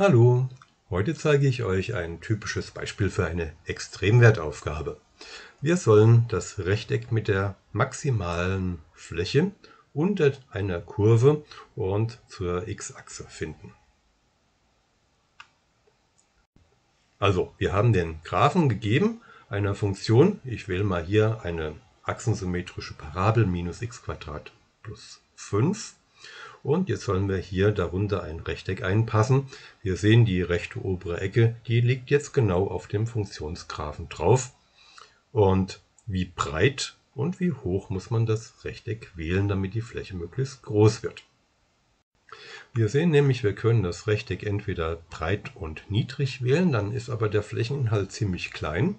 Hallo, heute zeige ich euch ein typisches Beispiel für eine Extremwertaufgabe. Wir sollen das Rechteck mit der maximalen Fläche unter einer Kurve und zur x-Achse finden. Also, wir haben den Graphen gegeben einer Funktion. Ich wähle mal hier eine achsensymmetrische Parabel minus x² plus 5. Und jetzt sollen wir hier darunter ein Rechteck einpassen. Wir sehen, die rechte obere Ecke, die liegt jetzt genau auf dem Funktionsgraphen drauf. Und wie breit und wie hoch muss man das Rechteck wählen, damit die Fläche möglichst groß wird. Wir sehen nämlich, wir können das Rechteck entweder breit und niedrig wählen, dann ist aber der Flächeninhalt ziemlich klein.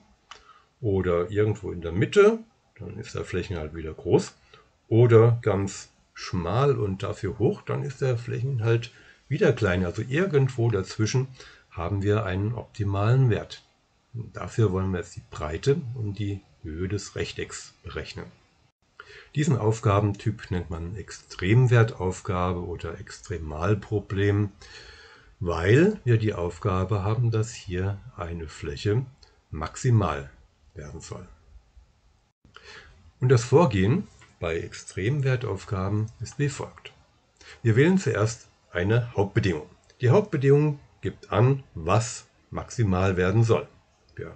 Oder irgendwo in der Mitte, dann ist der Flächeninhalt wieder groß. Oder ganz schmal und dafür hoch, dann ist der Flächeninhalt wieder klein. Also irgendwo dazwischen haben wir einen optimalen Wert. Und dafür wollen wir jetzt die Breite und die Höhe des Rechtecks berechnen. Diesen Aufgabentyp nennt man Extremwertaufgabe oder Extremalproblem, weil wir die Aufgabe haben, dass hier eine Fläche maximal werden soll. Und das Vorgehen bei Extremwertaufgaben ist wie folgt. Wir wählen zuerst eine Hauptbedingung. Die Hauptbedingung gibt an, was maximal werden soll. Wir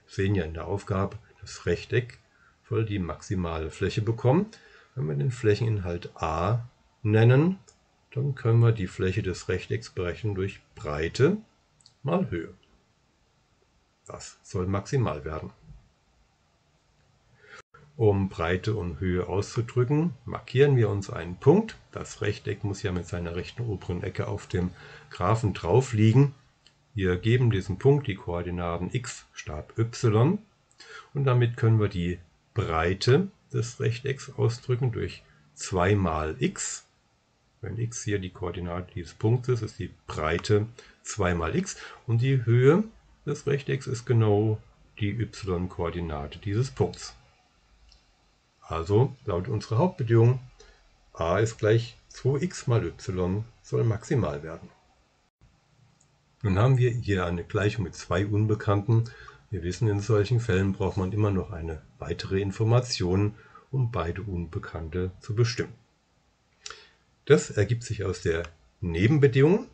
sehen ja in der Aufgabe, das Rechteck soll die maximale Fläche bekommen. Wenn wir den Flächeninhalt a nennen, dann können wir die Fläche des Rechtecks berechnen durch Breite mal Höhe. Das soll maximal werden. Um Breite und Höhe auszudrücken, markieren wir uns einen Punkt. Das Rechteck muss ja mit seiner rechten oberen Ecke auf dem Graphen drauf liegen. Wir geben diesem Punkt die Koordinaten x, Stab y und damit können wir die Breite des Rechtecks ausdrücken durch 2 mal x. Wenn x hier die Koordinate dieses Punktes ist, die Breite 2 mal x und die Höhe des Rechtecks ist genau die y-Koordinate dieses Punkts. Also lautet unsere Hauptbedingung, a ist gleich 2x mal y soll maximal werden. Nun haben wir hier eine Gleichung mit zwei Unbekannten. Wir wissen, in solchen Fällen braucht man immer noch eine weitere Information, um beide Unbekannte zu bestimmen. Das ergibt sich aus der Nebenbedingung.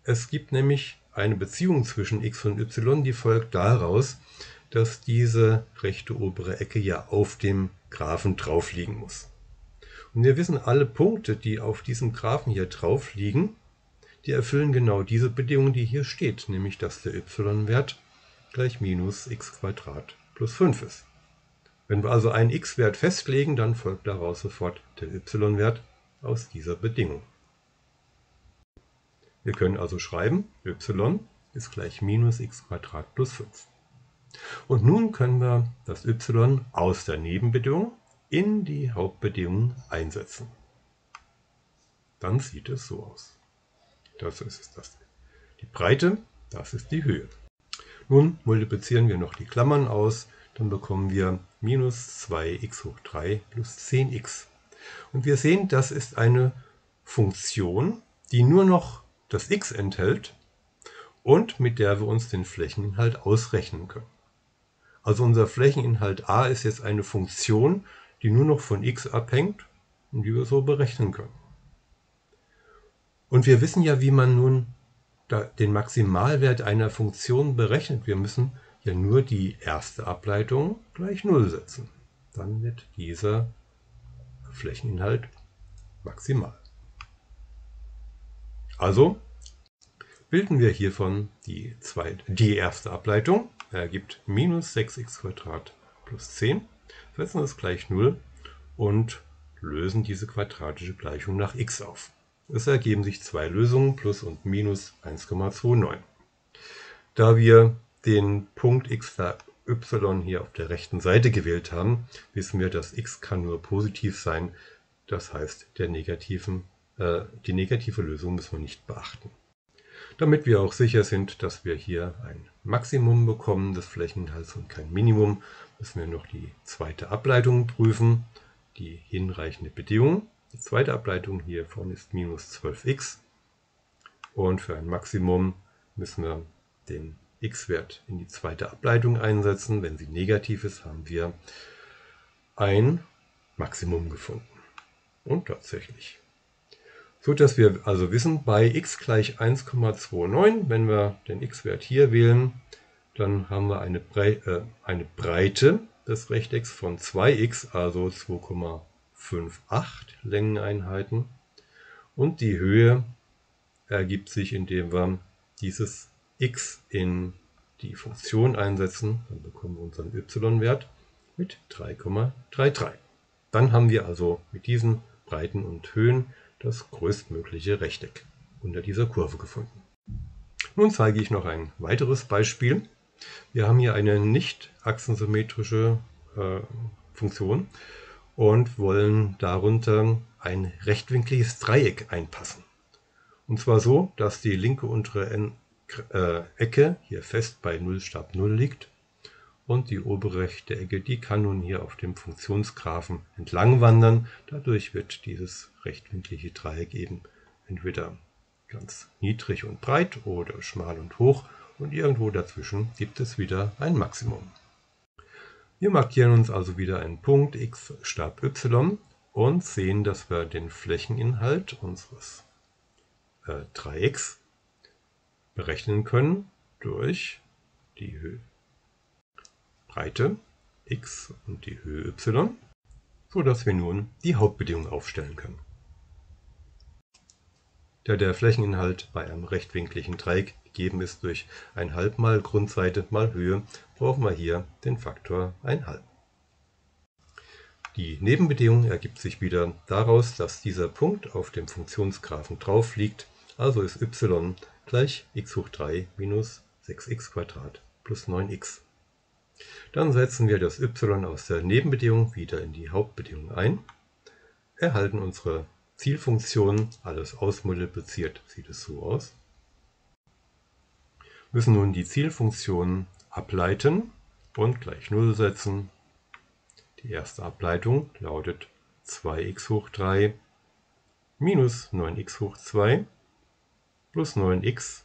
Es gibt nämlich eine Beziehung zwischen x und y, die folgt daraus, dass diese rechte obere Ecke ja auf dem Graphen drauf liegen muss. Und wir wissen, alle Punkte, die auf diesem Graphen hier drauf liegen, die erfüllen genau diese Bedingung, die hier steht, nämlich dass der y-Wert gleich minus x² plus 5 ist. Wenn wir also einen x-Wert festlegen, dann folgt daraus sofort der y-Wert aus dieser Bedingung. Wir können also schreiben, y ist gleich minus x² plus 5. Und nun können wir das y aus der Nebenbedingung in die Hauptbedingung einsetzen. Dann sieht es so aus. Das ist das. Die Breite, das ist die Höhe. Nun multiplizieren wir noch die Klammern aus, dann bekommen wir minus 2x hoch 3 plus 10x. Und wir sehen, das ist eine Funktion, die nur noch das x enthält und mit der wir uns den Flächeninhalt ausrechnen können. Also unser Flächeninhalt a ist jetzt eine Funktion, die nur noch von x abhängt und die wir so berechnen können. Und wir wissen ja, wie man nun den Maximalwert einer Funktion berechnet. Wir müssen ja nur die erste Ableitung gleich 0 setzen. Dann wird dieser Flächeninhalt maximal. Also bilden wir hiervon die erste Ableitung, ergibt minus 6x² plus 10, setzen das gleich 0 und lösen diese quadratische Gleichung nach x auf. Es ergeben sich zwei Lösungen, plus und minus 1,29. Da wir den Punkt x für y hier auf der rechten Seite gewählt haben, wissen wir, dass x kann nur positiv sein. Das heißt, die negative Lösung müssen wir nicht beachten. Damit wir auch sicher sind, dass wir hier ein Maximum bekommen des Flächeninhalts und kein Minimum, müssen wir noch die zweite Ableitung prüfen, die hinreichende Bedingung. Die zweite Ableitung hiervon ist minus 12x und für ein Maximum müssen wir den x-Wert in die zweite Ableitung einsetzen. Wenn sie negativ ist, haben wir ein Maximum gefunden. Und tatsächlich. So dass wir also wissen, bei x gleich 1,29, wenn wir den x-Wert hier wählen, dann haben wir eine Breite des Rechtecks von 2x, also 2,58 Längeneinheiten. Und die Höhe ergibt sich, indem wir dieses x in die Funktion einsetzen. Dann bekommen wir unseren y-Wert mit 3,33. Dann haben wir also mit diesen Breiten und Höhen das größtmögliche Rechteck unter dieser Kurve gefunden. Nun zeige ich noch ein weiteres Beispiel. Wir haben hier eine nicht achsensymmetrische Funktion und wollen darunter ein rechtwinkliges Dreieck einpassen. Und zwar so, dass die linke untere Ecke hier fest bei 0 Stab 0 liegt und die obere rechte Ecke, die kann nun hier auf dem Funktionsgraphen entlang wandern. Dadurch wird dieses rechtwinklige Dreieck eben entweder ganz niedrig und breit oder schmal und hoch und irgendwo dazwischen gibt es wieder ein Maximum. Wir markieren uns also wieder einen Punkt x Stab y und sehen, dass wir den Flächeninhalt unseres Dreiecks berechnen können durch die Breite x und die Höhe y, sodass wir nun die Hauptbedingung aufstellen können. Da der Flächeninhalt bei einem rechtwinkligen Dreieck gegeben ist durch 1/2 mal Grundseite mal Höhe, brauchen wir hier den Faktor 1/2. Die Nebenbedingung ergibt sich wieder daraus, dass dieser Punkt auf dem Funktionsgraphen drauf liegt, also ist y gleich x hoch 3 minus 6x² plus 9x. Dann setzen wir das y aus der Nebenbedingung wieder in die Hauptbedingung ein, erhalten unsere Zielfunktion, alles ausmultipliziert sieht es so aus, müssen nun die Zielfunktion ableiten und gleich 0 setzen. Die erste Ableitung lautet 2x hoch 3 minus 9x hoch 2 plus 9x,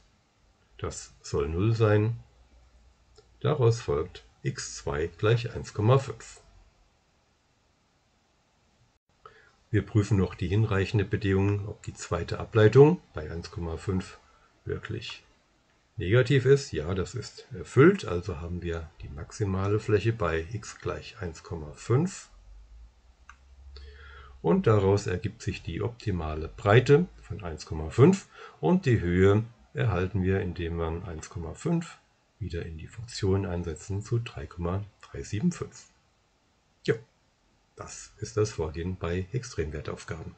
das soll 0 sein. Daraus folgt x2 gleich 1,5. Wir prüfen noch die hinreichende Bedingung, ob die zweite Ableitung bei 1,5 wirklich negativ ist. Ja, das ist erfüllt, also haben wir die maximale Fläche bei x gleich 1,5. Und daraus ergibt sich die optimale Breite von 1,5 und die Höhe erhalten wir, indem wir 1,5 wieder in die Funktion einsetzen zu 3,375. Ja, das ist das Vorgehen bei Extremwertaufgaben.